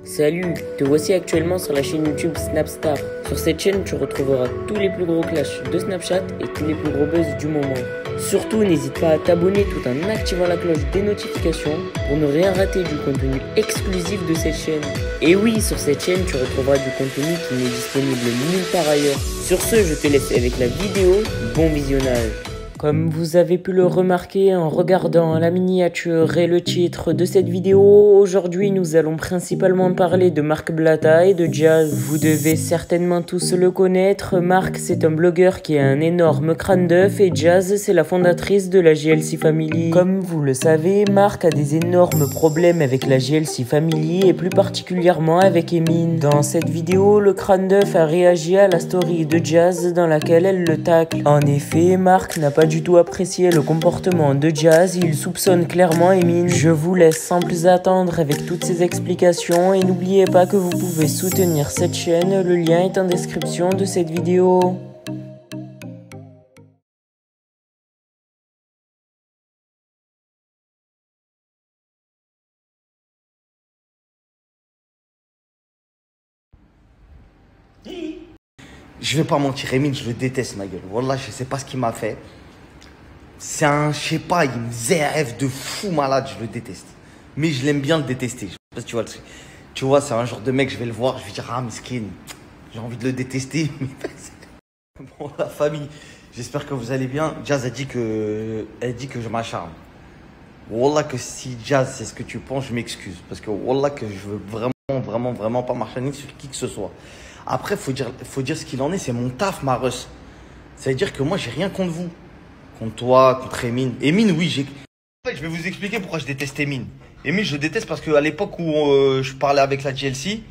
Salut, te voici actuellement sur la chaîne YouTube Snapstar. Sur cette chaîne, tu retrouveras tous les plus gros clashs de Snapchat et tous les plus gros buzz du moment. Surtout, n'hésite pas à t'abonner tout en activant la cloche des notifications pour ne rien rater du contenu exclusif de cette chaîne. Et oui, sur cette chaîne, tu retrouveras du contenu qui n'est disponible nulle part ailleurs. Sur ce, je te laisse avec la vidéo. Bon visionnage. Comme vous avez pu le remarquer en regardant la miniature et le titre de cette vidéo, aujourd'hui nous allons principalement parler de Marc Blatta et de Jazz. Vous devez certainement tous le connaître, Marc c'est un blogueur qui a un énorme crâne d'œuf et Jazz c'est la fondatrice de la JLC Family. Comme vous le savez, Marc a des énormes problèmes avec la JLC Family et plus particulièrement avec Emin. Dans cette vidéo, le crâne d'œuf a réagi à la story de Jazz dans laquelle elle le tacle. En effet, Marc n'a pas du tout apprécié le comportement de Jazz, il soupçonne clairement Emin. Je vous laisse sans plus attendre avec toutes ces explications et n'oubliez pas que vous pouvez soutenir cette chaîne, le lien est en description de cette vidéo. Je vais pas mentir, Emin, je le déteste, ma gueule. Wallah, je sais pas ce qu'il m'a fait. C'est un, je sais pas, il me zérève de fou malade, je le déteste. Mais je l'aime bien le détester. Je sais pas si tu vois le truc. Tu vois, c'est un genre de mec, je vais le voir, je vais dire, ah, miskin, j'ai envie de le détester. Bon, la famille, j'espère que vous allez bien. Jazz a dit que je m'acharne. Wallah, que si Jazz, c'est ce que tu penses, je m'excuse. Parce que Wallah, que je veux vraiment pas m'acharner sur qui que ce soit. Après, faut dire ce qu'il en est, c'est mon taf, ma russe. Ça veut dire que moi, j'ai rien contre vous. Contre toi, contre Emin. Emin, oui, j'ai... En fait, je vais vous expliquer pourquoi je déteste Emin. Emin, je le déteste parce qu'à l'époque où je parlais avec la JLC,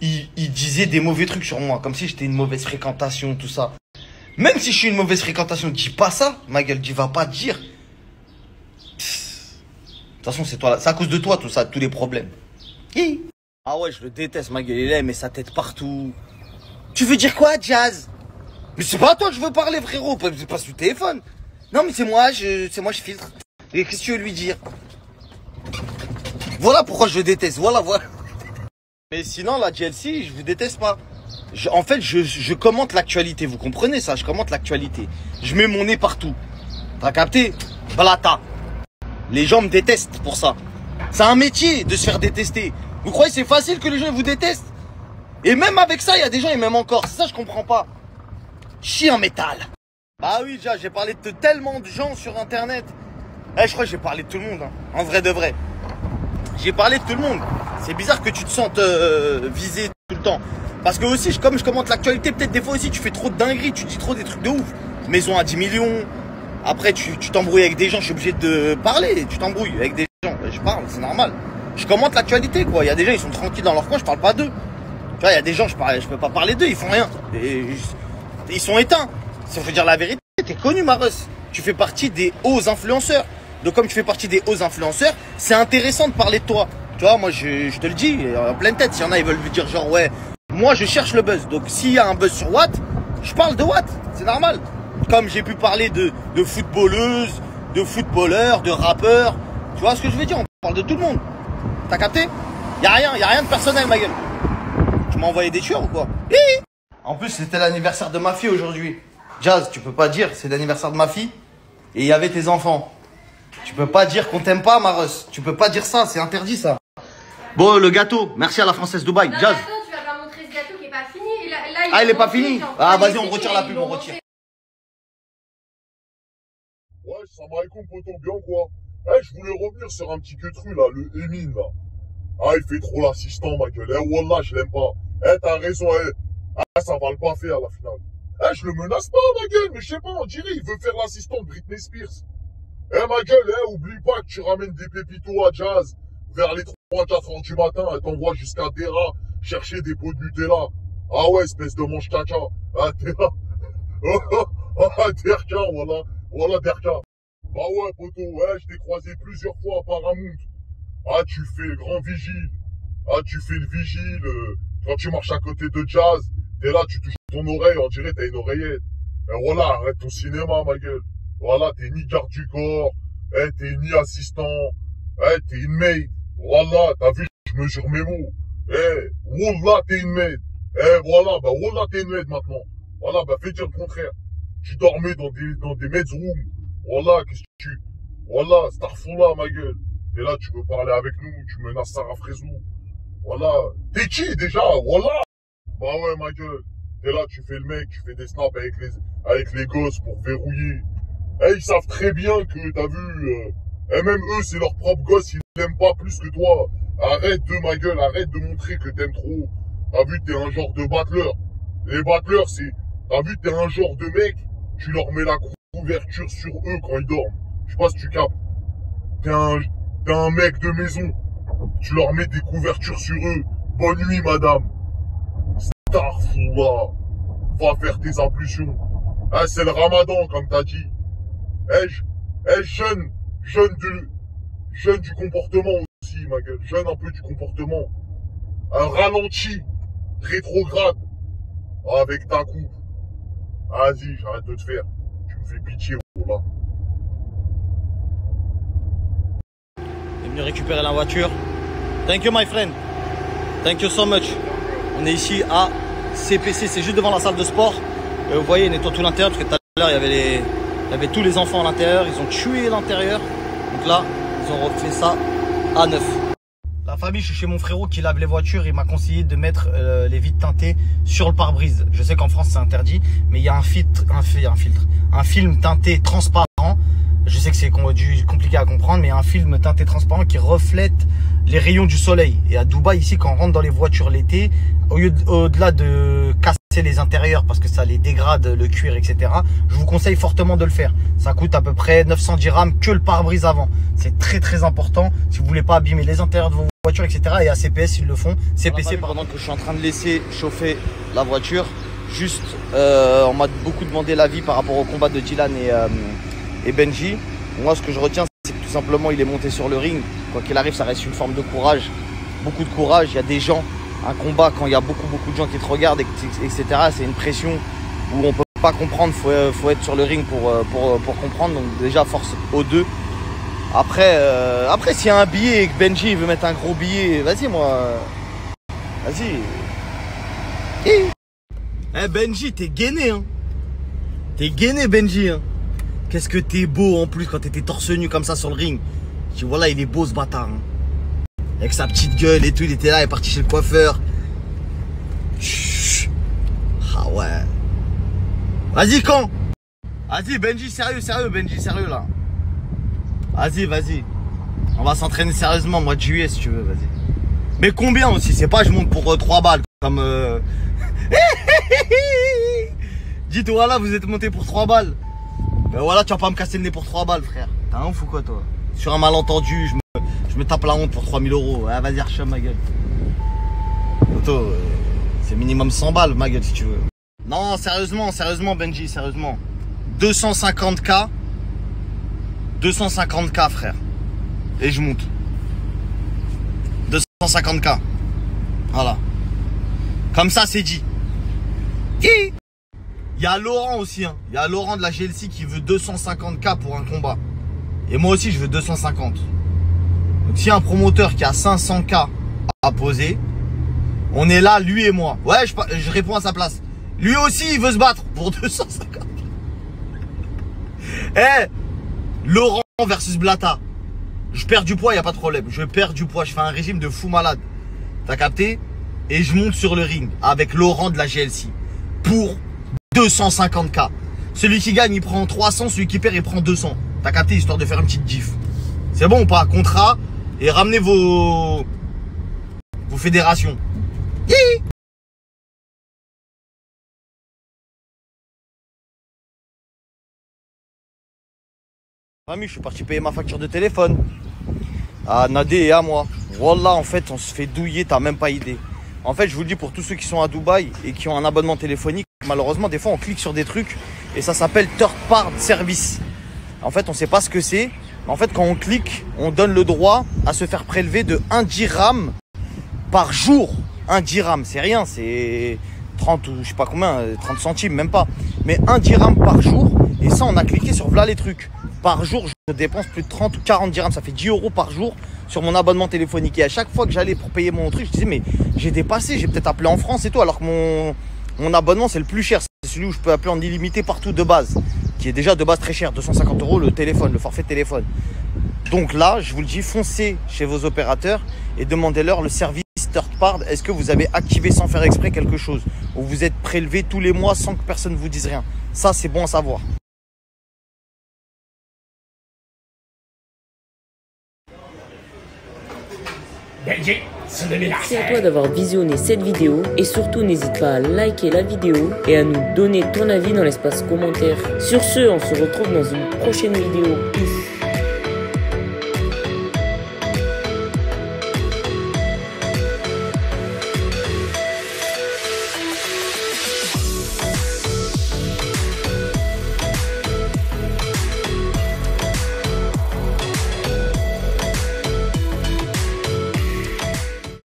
il disait des mauvais trucs sur moi, comme si j'étais une mauvaise fréquentation, tout ça. Même si je suis une mauvaise fréquentation, dis pas ça, ma gueule, dis va pas dire. De toute façon, c'est toi, c'est à cause de toi, tout ça, tous les problèmes. Hi. Ah ouais, je le déteste, ma gueule, il met sa tête partout. Tu veux dire quoi, Jazz? Mais c'est pas à toi que je veux parler, frérot, c'est pas sur le téléphone. Non, mais c'est moi, je filtre. Et qu'est-ce que tu veux lui dire? Voilà pourquoi je le déteste, voilà. Mais sinon, la JLC, je vous déteste pas. En fait, je commente l'actualité, vous comprenez ça? Je commente l'actualité. Je mets mon nez partout. T'as capté? Blata. Les gens me détestent pour ça. C'est un métier de se faire détester. Vous croyez que c'est facile que les gens vous détestent? Et même avec ça, il y a des gens, et même encore. C'est ça, je comprends pas. Chien métal. Bah oui, déjà, j'ai parlé de tellement de gens sur Internet. Je crois que j'ai parlé de tout le monde, hein. En vrai de vrai. J'ai parlé de tout le monde. C'est bizarre que tu te sentes visé tout le temps. Parce que aussi, comme je commente l'actualité, peut-être des fois aussi, tu fais trop de dingueries, tu dis trop des trucs de ouf. Maison à 10 millions. Après, tu t'embrouilles avec des gens, je suis obligé de parler. Tu t'embrouilles avec des gens. Je parle, c'est normal. Je commente l'actualité, quoi. Il y a des gens, ils sont tranquilles dans leur coin, je parle pas d'eux. Tu vois, il y a des gens, je peux pas parler d'eux, ils font rien. Ils sont éteints. Ça veut dire la vérité, t'es connu, Maros. Tu fais partie des hauts influenceurs. Donc comme tu fais partie des hauts influenceurs, c'est intéressant de parler de toi. Tu vois, moi je te le dis, en pleine tête, s'il y en a, ils veulent me dire genre ouais, moi je cherche le buzz. Donc s'il y a un buzz sur Watt, je parle de Watt, c'est normal. Comme j'ai pu parler de footballeuses, de footballeurs, de rappeurs. Tu vois ce que je veux dire? On parle de tout le monde. T'as capté? Y a rien de personnel, ma gueule. Tu m'as envoyé des tueurs ou quoi? En plus, c'était l'anniversaire de ma fille aujourd'hui. Jazz, tu peux pas dire, c'est l'anniversaire de ma fille. Et il y avait tes enfants. Tu peux pas dire qu'on t'aime pas, Maros. Tu peux pas dire ça, c'est interdit ça. Bon, le gâteau, merci à la Française Dubaï. Non, Jazz. attends, tu vas pas montrer ce gâteau qui est pas fini. Et là, Ah, il est pas fini? Ah, vas-y, on retire la pub, on retire. Ouais, salam alaikum, poteau, bien quoi? Je voulais revenir sur un petit queutru là, le Emin là. Ah, il fait trop l'assistant, ma gueule. Wallah, je l'aime pas. T'as raison, ça va le pas faire la finale. Je le menace pas, ma gueule, mais je sais pas, on dirait, il veut faire l'assistant de Britney Spears. Ma gueule, oublie pas que tu ramènes des pépitos à Jazz vers les 3-4 heures du matin, elle t'envoie jusqu'à Dera chercher des pots de Nutella. Ah ouais, espèce de manche caca. Ah, t'es là. Ah, Derka, voilà Derka. Bah ouais, poto, je t'ai croisé plusieurs fois à Paramount. Ah, tu fais le grand vigile. Ah, tu fais le vigile. Quand tu marches à côté de Jazz, t'es là, tu touches ton oreille, on dirait t'as une oreillette. Voilà, arrête ton cinéma, ma gueule. Voilà, t'es ni garde du corps, t'es ni assistant, t'es une maid. Voilà, t'as vu, je mesure mes mots. Eh, Wallah, t'es une merde. Eh, voilà, bah, Wallah, t'es une merde maintenant. Voilà, bah, fais dire le contraire. Tu dormais dans des meds rooms. Voilà, qu'est-ce que tu... Voilà, Starfoula, ma gueule. Et là, tu veux parler avec nous, tu menaces Sarah Frézou. Voilà. T'es qui, déjà? Voilà. Bah ouais, ma gueule. T'es là, tu fais le mec, tu fais des snaps avec les gosses pour verrouiller. Eh, ils savent très bien que, t'as vu, et même eux, c'est leur propre gosse, ils l'aiment pas plus que toi. Arrête de ma gueule, arrête de montrer que t'aimes trop. T'as vu, t'es un genre de battleur. Les battleurs, c'est, t'as vu, t'es un genre de mec, tu leur mets la couverture sur eux quand ils dorment. Je sais pas si tu captes. T'es un mec de maison. Tu leur mets des couvertures sur eux. Bonne nuit, madame. Starfoula. Va faire tes ablutions. Ah, c'est le ramadan, comme t'as dit. Jeune du comportement aussi, ma gueule. Jeune un peu du comportement. Un ralenti. Rétrograde. Avec ta coupe. Vas-y, j'arrête de te faire. Tu me fais pitié, voilà. Il est venu récupérer la voiture. Thank you, my friend. Thank you so much. On est ici à CPC, c'est juste devant la salle de sport. Et vous voyez, il nettoie tout l'intérieur parce que tout à l'heure, il y avait tous les enfants à l'intérieur. Ils ont tué l'intérieur. Donc là, ils ont refait ça à neuf. La famille, je suis chez mon frérot qui lave les voitures. Il m'a conseillé de mettre les vitres teintées sur le pare-brise. Je sais qu'en France, c'est interdit, mais il y a un film teinté transparent. Je sais que c'est compliqué à comprendre, mais un film teinté transparent qui reflète les rayons du soleil. Et à Dubaï, ici, quand on rentre dans les voitures l'été, au-delà de casser les intérieurs parce que ça les dégrade, le cuir, etc., je vous conseille fortement de le faire. Ça coûte à peu près 910 dirhams que le pare-brise avant. C'est très très important si vous voulez pas abîmer les intérieurs de vos voitures, etc. Et à CPS, ils le font. CPC, pendant que je suis en train de laisser chauffer la voiture, juste, on m'a beaucoup demandé l'avis par rapport au combat de Dylan et Benji. Moi, ce que je retiens, c'est que tout simplement, il est monté sur le ring. Quoi qu'il arrive, ça reste une forme de courage. Beaucoup de courage. Il y a des gens, un combat, quand il y a beaucoup de gens qui te regardent, etc., c'est une pression où on peut pas comprendre. Faut être sur le ring pour comprendre. Donc déjà, force aux deux. Après s'il y a un billet et que Benji veut mettre un gros billet, vas-y, moi. Vas-y. Eh, Benji, t'es gainé, hein. T'es gainé, Benji, hein. Qu'est-ce que t'es beau en plus quand t'étais torse nu comme ça sur le ring. Tu vois là, il est beau ce bâtard, hein. Avec sa petite gueule et tout, il était là, il est parti chez le coiffeur. Chut. Ah ouais. Vas-y, quand? Vas-y, Benji, sérieux, Benji, sérieux là. Vas-y. On va s'entraîner sérieusement, mois de juillet si tu veux, vas-y. Mais combien aussi? C'est pas je monte pour 3 balles comme... Dis-toi là, vous êtes monté pour 3 balles. Ben voilà, tu vas pas me casser le nez pour 3 balles, frère. T'es un ouf ou quoi, toi? Sur un malentendu, je me tape la honte pour 3000 €. Ouais, vas-y, rechum ma gueule. Auto, c'est minimum 100 balles, ma gueule, si tu veux. Non, sérieusement, Benji, sérieusement. 250K. 250K, frère. Et je monte. 250K. Voilà. Comme ça, c'est dit. Il y a Laurent aussi, hein. Il y a Laurent de la GLC qui veut 250K pour un combat. Et moi aussi, je veux 250. Donc, s'il y a un promoteur qui a 500K à poser, on est là, lui et moi. Ouais, je réponds à sa place. Lui aussi, il veut se battre pour 250. Eh, Laurent versus Blata. Je perds du poids, il n'y a pas de problème. Je perds du poids, je fais un régime de fou malade. T'as capté? Et je monte sur le ring avec Laurent de la GLC pour 250K. Celui qui gagne, il prend 300. Celui qui perd, il prend 200. T'as capté, histoire de faire une petite diff. C'est bon ou pas? Contrat. Et ramenez vos fédérations. Ami, je suis parti payer ma facture de téléphone. À Nadé et à moi. Wallah, en fait, on se fait douiller, t'as même pas idée. En fait, je vous le dis pour tous ceux qui sont à Dubaï et qui ont un abonnement téléphonique, malheureusement, des fois, on clique sur des trucs et ça s'appelle third party service. En fait, on sait pas ce que c'est. En fait, quand on clique, on donne le droit à se faire prélever de 1 dirham par jour. 1 dirham, c'est rien, c'est 30 ou je sais pas combien, 30 centimes, même pas. Mais 1 dirham par jour. Et ça, on a cliqué sur voilà les trucs. Par jour, je dépense plus de 30 ou 40 dirhams. Ça fait 10 € par jour sur mon abonnement téléphonique. Et à chaque fois que j'allais pour payer mon truc, je disais, mais j'ai dépassé, j'ai peut-être appelé en France et tout, alors que mon abonnement, c'est le plus cher. C'est celui où je peux appeler en illimité partout de base, qui est déjà de base très cher, 250 € le téléphone, le forfait téléphone. Donc là, je vous le dis, foncez chez vos opérateurs et demandez-leur le service third party. Est-ce que vous avez activé sans faire exprès quelque chose, ou vous êtes prélevé tous les mois sans que personne ne vous dise rien? Ça, c'est bon à savoir. Merci à toi d'avoir visionné cette vidéo et surtout n'hésite pas à liker la vidéo et à nous donner ton avis dans l'espace commentaire. Sur ce, on se retrouve dans une prochaine vidéo. Peace.